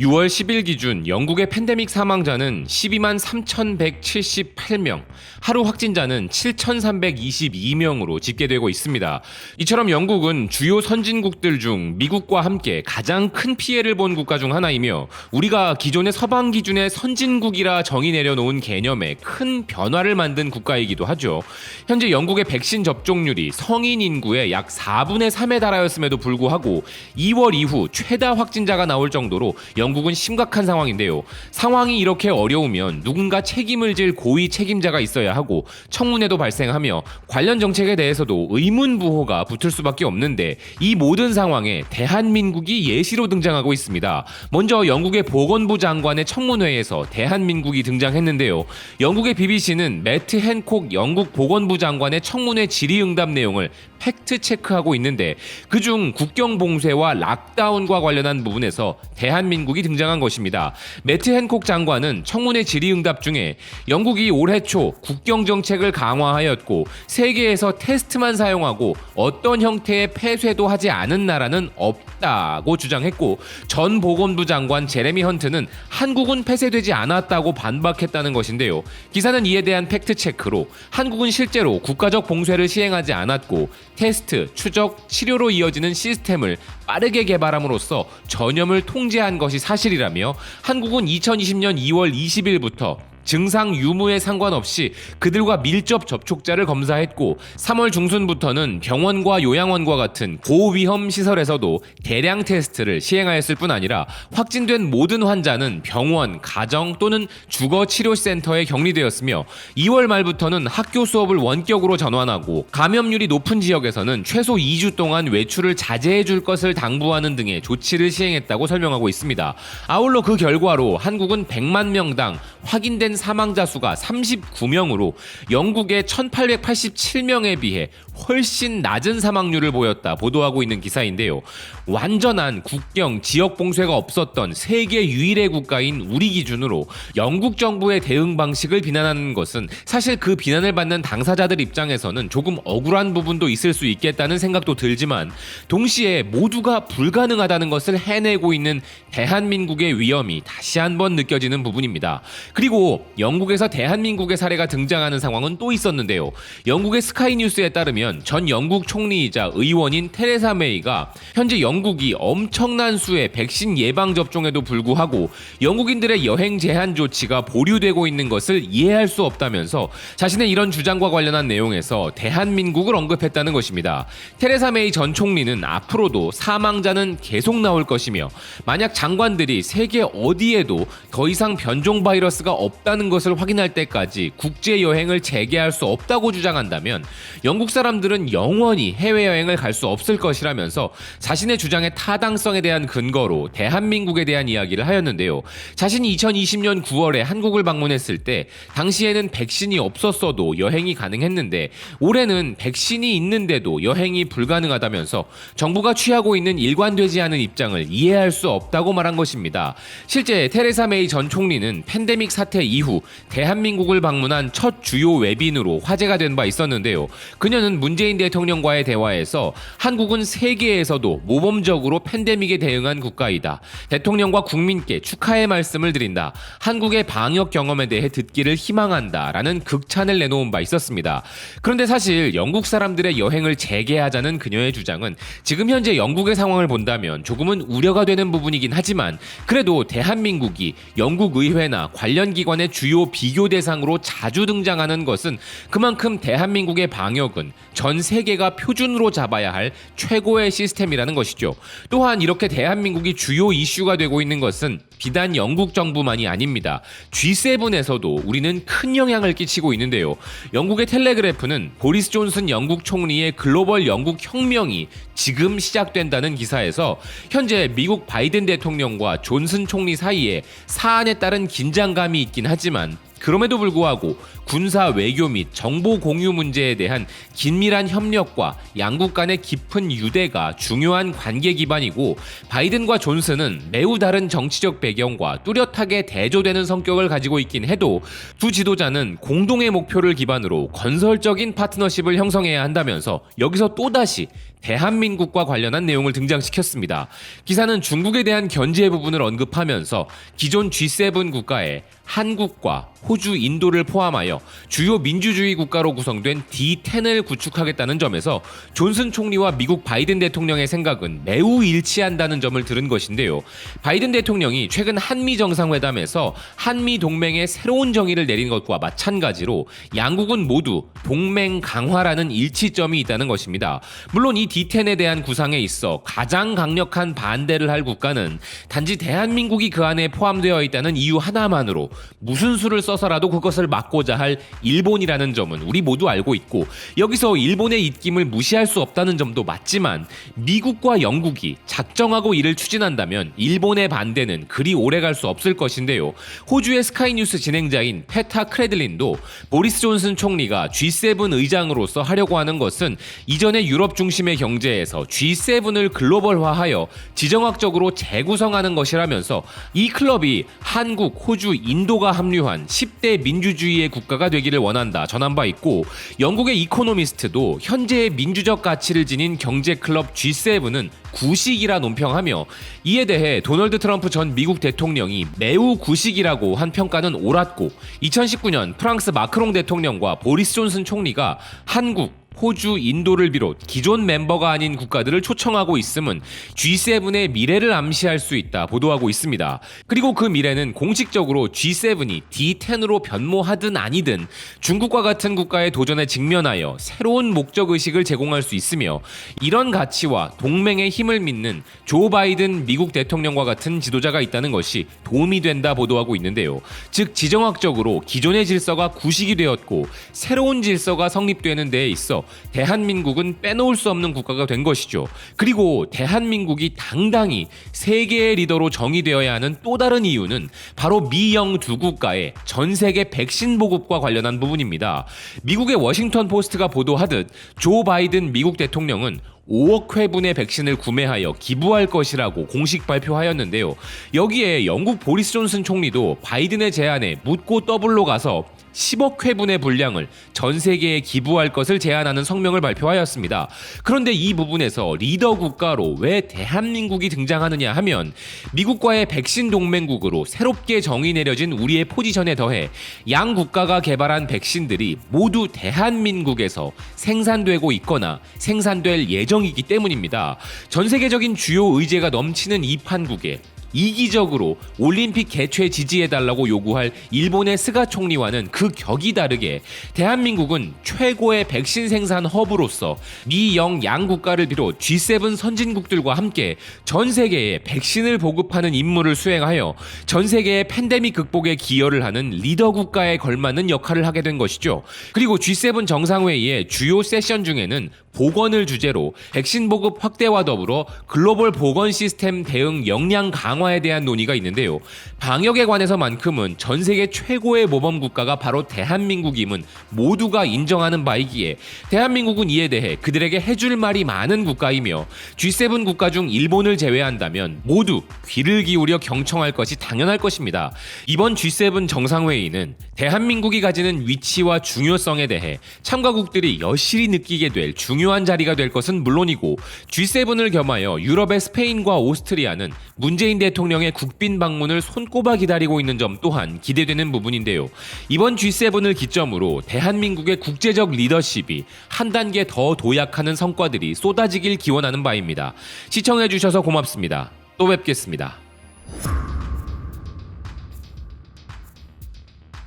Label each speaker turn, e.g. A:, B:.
A: 6월 10일 기준 영국의 팬데믹 사망자는 12만 3,178명, 하루 확진자는 7,322명으로 집계되고 있습니다. 이처럼 영국은 주요 선진국들 중 미국과 함께 가장 큰 피해를 본 국가 중 하나이며 우리가 기존의 서방 기준의 선진국이라 정의 내려놓은 개념에 큰 변화를 만든 국가이기도 하죠. 현재 영국의 백신 접종률이 성인 인구의 약 4분의 3에 달하였음에도 불구하고 2월 이후 최다 확진자가 나올 정도로 영국은 심각한 상황인데요. 상황이 이렇게 어려우면 누군가 책임을 질 고위 책임자가 있어야 하고 청문회도 발생하며 관련 정책에 대해서도 의문부호가 붙을 수밖에 없는데 이 모든 상황에 대한민국이 예시로 등장하고 있습니다. 먼저 영국의 보건부 장관의 청문회에서 대한민국이 등장했는데요. 영국의 BBC는 매트 헨콕 영국 보건부 장관의 청문회 질의응답 내용을 팩트 체크하고 있는데 그중 국경 봉쇄와 락다운과 관련한 부분에서 대한민국이 등장한 것입니다. 매트 헨콕 장관은 청문회 질의응답 중에 영국이 올해 초 국경 정책을 강화하였고 세계에서 테스트만 사용하고 어떤 형태의 폐쇄도 하지 않은 나라는 없다고 주장했고 전 보건부 장관 제레미 헌트는 한국은 폐쇄되지 않았다고 반박했다는 것인데요. 기사는 이에 대한 팩트 체크로 한국은 실제로 국가적 봉쇄를 시행하지 않았고 테스트, 추적, 치료로 이어지는 시스템을 빠르게 개발함으로써 전염을 통제한 것이 사실이라며 한국은 2020년 2월 20일부터 증상 유무에 상관없이 그들과 밀접 접촉자를 검사했고 3월 중순부터는 병원과 요양원과 같은 고위험 시설에서도 대량 테스트를 시행하였을 뿐 아니라 확진된 모든 환자는 병원, 가정 또는 주거치료센터에 격리되었으며 2월 말부터는 학교 수업을 원격으로 전환하고 감염률이 높은 지역에서는 최소 2주 동안 외출을 자제해 줄 것을 당부하는 등의 조치를 시행했다고 설명하고 있습니다. 아울러 그 결과로 한국은 100만 명당 확인된 사망자 수가 39명으로 영국의 1887명에 비해 훨씬 낮은 사망률을 보였다 보도하고 있는 기사인데요. 완전한 국경 지역 봉쇄가 없었던 세계 유일의 국가인 우리 기준으로 영국 정부의 대응 방식을 비난하는 것은 사실 그 비난을 받는 당사자들 입장에서는 조금 억울한 부분도 있을 수 있겠다는 생각도 들지만 동시에 모두가 불가능하다는 것을 해내고 있는 대한민국의 위험이 다시 한번 느껴지는 부분입니다. 그리고 영국에서 대한민국의 사례가 등장하는 상황은 또 있었는데요. 영국의 스카이뉴스에 따르면 전 영국 총리이자 의원인 테레사 메이가 현재 영국이 엄청난 수의 백신 예방 접종에도 불구하고 영국인들의 여행 제한 조치가 보류되고 있는 것을 이해할 수 없다면서 자신의 이런 주장과 관련한 내용에서 대한민국을 언급했다는 것입니다. 테레사 메이 전 총리는 앞으로도 사망자는 계속 나올 것이며 만약 장관들이 세계 어디에도 더 이상 변종 바이러스가 없다는 것을 확인할 때까지 국제 여행을 재개할 수 없다고 주장한다면 영국 사람들은 영원히 해외여행을 갈 수 없을 것이라면서 자신의 주장의 타당성에 대한 근거로 대한민국에 대한 이야기를 하였는데요. 자신이 2020년 9월에 한국을 방문했을 때 당시에는 백신이 없었어도 여행이 가능했는데 올해는 백신이 있는데도 여행이 불가능하다면서 정부가 취하고 있는 일관되지 않은 입장을 이해할 수 없다고 말한 것입니다. 실제 테레사 메이 전 총리는 팬데믹 사태 이후 대한민국을 방문한 첫 주요 외빈으로 화제가 된 바 있었는데요. 그녀는 문재인 대통령과의 대화에서 한국은 세계에서도 모범적으로 팬데믹에 대응한 국가이다. 대통령과 국민께 축하의 말씀을 드린다. 한국의 방역 경험에 대해 듣기를 희망한다. 라는 극찬을 내놓은 바 있었습니다. 그런데 사실 영국 사람들의 여행을 재개하자는 그녀의 주장은 지금 현재 영국의 상황을 본다면 조금은 우려가 되는 부분이긴 하지만 그래도 대한민국이 영국 의회나 관련 기관의 주요 비교 대상으로 자주 등장하는 것은 그만큼 대한민국의 방역은 전 세계가 표준으로 잡아야 할 최고의 시스템이라는 것이죠. 또한 이렇게 대한민국이 주요 이슈가 되고 있는 것은 비단 영국 정부만이 아닙니다. G7에서도 우리는 큰 영향을 끼치고 있는데요. 영국의 텔레그래프는 보리스 존슨 영국 총리의 글로벌 영국 혁명이 지금 시작된다는 기사에서 현재 미국 바이든 대통령과 존슨 총리 사이에 사안에 따른 긴장감이 있긴 하지만 그럼에도 불구하고 군사 외교 및 정보 공유 문제에 대한 긴밀한 협력과 양국 간의 깊은 유대가 중요한 관계 기반이고, 바이든과 존슨은 매우 다른 정치적 배경과 뚜렷하게 대조되는 성격을 가지고 있긴 해도 두 지도자는 공동의 목표를 기반으로 건설적인 파트너십을 형성해야 한다면서 여기서 또다시 대한민국과 관련한 내용을 등장시켰습니다. 기사는 중국에 대한 견제 부분을 언급하면서 기존 G7 국가에 한국과 호주, 인도를 포함하여 주요 민주주의 국가로 구성된 D10을 구축하겠다는 점에서 존슨 총리와 미국 바이든 대통령의 생각은 매우 일치한다는 점을 들은 것인데요. 바이든 대통령이 최근 한미 정상회담에서 한미 동맹의 새로운 정의를 내린 것과 마찬가지로 양국은 모두 동맹 강화라는 일치점이 있다는 것입니다. 물론 이 D10에 대한 구상에 있어 가장 강력한 반대를 할 국가는 단지 대한민국이 그 안에 포함되어 있다는 이유 하나만으로 무슨 수를 써서라도 그것을 막고자 할 일본이라는 점은 우리 모두 알고 있고, 여기서 일본의 입김을 무시할 수 없다는 점도 맞지만 미국과 영국이 작정하고 이를 추진한다면 일본의 반대는 그리 오래갈 수 없을 것인데요. 호주의 스카이뉴스 진행자인 페타 크레들린도 보리스 존슨 총리가 G7 의장으로서 하려고 하는 것은 이전의 유럽 중심의 경제에서 G7을 글로벌화하여 지정학적으로 재구성하는 것이라면서 이 클럽이 한국, 호주, 인도가 합류한 10대 민주주의의 국가가 되기를 원한다 전한 바 있고, 영국의 이코노미스트도 현재의 민주적 가치를 지닌 경제 클럽 G7은 구식이라 논평하며, 이에 대해 도널드 트럼프 전 미국 대통령이 매우 구식이라고 한 평가는 옳았고, 2019년 프랑스 마크롱 대통령과 보리스 존슨 총리가 한국, 호주, 인도를 비롯 기존 멤버가 아닌 국가들을 초청하고 있음은 G7의 미래를 암시할 수 있다 보도하고 있습니다. 그리고 그 미래는 공식적으로 G7이 D10으로 변모하든 아니든 중국과 같은 국가의 도전에 직면하여 새로운 목적의식을 제공할 수 있으며, 이런 가치와 동맹의 힘을 믿는 조 바이든 미국 대통령과 같은 지도자가 있다는 것이 도움이 된다 보도하고 있는데요. 즉 지정학적으로 기존의 질서가 구식이 되었고 새로운 질서가 성립되는 데에 있어 대한민국은 빼놓을 수 없는 국가가 된 것이죠. 그리고 대한민국이 당당히 세계의 리더로 정의되어야 하는 또 다른 이유는 바로 미영 두 국가의 전 세계 백신 보급과 관련한 부분입니다. 미국의 워싱턴 포스트가 보도하듯 조 바이든 미국 대통령은 5억 회분의 백신을 구매하여 기부할 것이라고 공식 발표하였는데요. 여기에 영국 보리스 존슨 총리도 바이든의 제안에 묻고 더블로 가서 10억 회분의 분량을 전 세계에 기부할 것을 제안하는 성명을 발표하였습니다. 그런데 이 부분에서 리더 국가로 왜 대한민국이 등장하느냐 하면, 미국과의 백신 동맹국으로 새롭게 정의 내려진 우리의 포지션에 더해 양 국가가 개발한 백신들이 모두 대한민국에서 생산되고 있거나 생산될 예정이기 때문입니다. 전 세계적인 주요 의제가 넘치는 이 판국에 이기적으로 올림픽 개최 지지해달라고 요구할 일본의 스가 총리와는 그 격이 다르게 대한민국은 최고의 백신 생산 허브로서 미영 양 국가를 비롯 G7 선진국들과 함께 전 세계에 백신을 보급하는 임무를 수행하여 전 세계의 팬데믹 극복에 기여를 하는 리더 국가에 걸맞는 역할을 하게 된 것이죠. 그리고 G7 정상회의의 주요 세션 중에는 보건을 주제로 백신 보급 확대와 더불어 글로벌 보건 시스템 대응 역량 강화에 대한 논의가 있는데요. 방역에 관해서만큼은 전 세계 최고의 모범 국가가 바로 대한민국임은 모두가 인정하는 바이기에 대한민국은 이에 대해 그들에게 해줄 말이 많은 국가이며, G7 국가 중 일본을 제외한다면 모두 귀를 기울여 경청할 것이 당연할 것입니다. 이번 G7 정상회의는 대한민국이 가지는 위치와 중요성에 대해 참가국들이 여실히 느끼게 될 중요한 자리가 될 것은 물론이고, G7을 겸하여 유럽의 스페인과 오스트리아는 문재인 대통령의 국빈 방문을 손꼽아 기다리고 있는 점 또한 기대되는 부분인데요. 이번 G7을 기점으로 대한민국의 국제적 리더십이 한 단계 더 도약하는 성과들이 쏟아지길 기원하는 바입니다. 시청해주셔서 고맙습니다. 또 뵙겠습니다.